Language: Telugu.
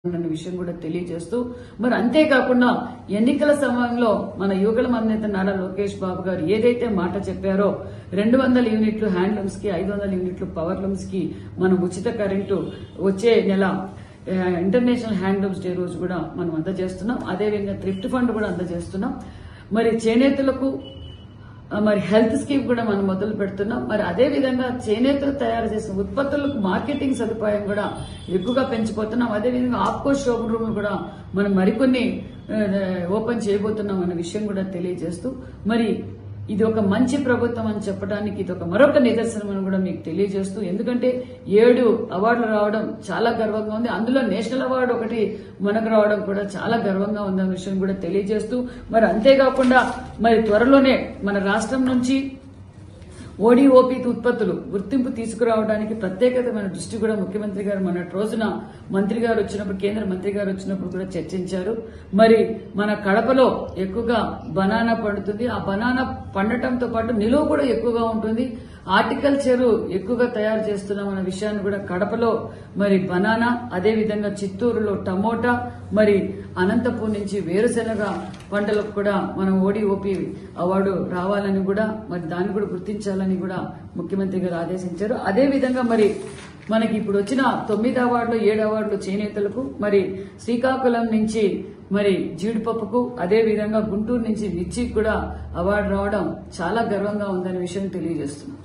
అన్న విషయం కూడా తెలియజేస్తూ మరి అంతేకాకుండా ఎన్నికల సమయంలో మన యువకుల అధినేత నారా లోకేష్ బాబు గారు ఏదైతే మాట చెప్పారో 200 యూనిట్లు హ్యాండ్లూమ్స్ కి 500 యూనిట్లు పవర్లూమ్స్ కి మనం ఉచిత కరెంటు వచ్చే నెల ఇంటర్నేషనల్ హ్యాండ్లూమ్స్ డే రోజు కూడా మనం అందజేస్తున్నాం. అదేవిధంగా థ్రిఫ్ట్ ఫండ్ కూడా అందజేస్తున్నాం. మరి చేనేతలకు మరి హెల్త్ స్కీమ్ కూడా మనం మొదలు పెడుతున్నాం. మరి అదే విధంగా చేనేతలు తయారు చేసిన ఉత్పత్తులకు మార్కెటింగ్ సదుపాయం కూడా ఎక్కువగా పెంచిపోతున్నాం. అదేవిధంగా ఆప్కో షోరూమ్ రూమ్ కూడా మనం మరికొన్ని ఓపెన్ చేయబోతున్నాం అన్న విషయం కూడా తెలియజేస్తూ మరి ఇది ఒక మంచి ప్రభుత్వం అని చెప్పడానికి ఇది ఒక మరొక నిదర్శనం అని కూడా మీకు తెలియజేస్తూ, ఎందుకంటే 7 అవార్డులు రావడం చాలా గర్వంగా ఉంది. అందులో నేషనల్ అవార్డు ఒకటి మనకు రావడం కూడా చాలా గర్వంగా ఉందన్న విషయం కూడా తెలియజేస్తూ మరి అంతేకాకుండా మరి త్వరలోనే మన రాష్ట్రం నుంచి ఓడిఓపి ఉత్పత్తులు గుర్తింపు తీసుకురావడానికి ప్రత్యేకమైన దృష్టి కూడా ముఖ్యమంత్రి గారు మొన్నటి రోజున మంత్రి గారు వచ్చినప్పుడు కేంద్ర మంత్రి గారు వచ్చినప్పుడు కూడా చర్చించారు. మరి మన కడపలో ఎక్కువగా బనానా పండుతుంది. ఆ బనానా పండటంతో పాటు నిలువ కూడా ఎక్కువగా ఉంటుంది. హార్టికల్చర్ ఎక్కువగా తయారు చేస్తున్నాం అన్న విషయాన్ని కూడా కడపలో మరి బనానా, అదేవిధంగా చిత్తూరులో టమోటా, మరి అనంతపూర్ నుంచి వేరుశెనగ పంటలకు కూడా మనం ఓడిఓపి అవార్డు రావాలని కూడా మరి దాన్ని కూడా గుర్తించాలని కూడా ముఖ్యమంత్రి గారు ఆదేశించారు. అదేవిధంగా మరి మనకి ఇప్పుడు వచ్చిన 9 అవార్డులు 7 అవార్డులు చేనేతలకు, మరి శ్రీకాకుళం నుంచి మరి జీడిపప్పుకు, అదేవిధంగా గుంటూరు నుంచి మిర్చికి కూడా అవార్డు రావడం చాలా గర్వంగా ఉందనే విషయం తెలియజేస్తున్నాం.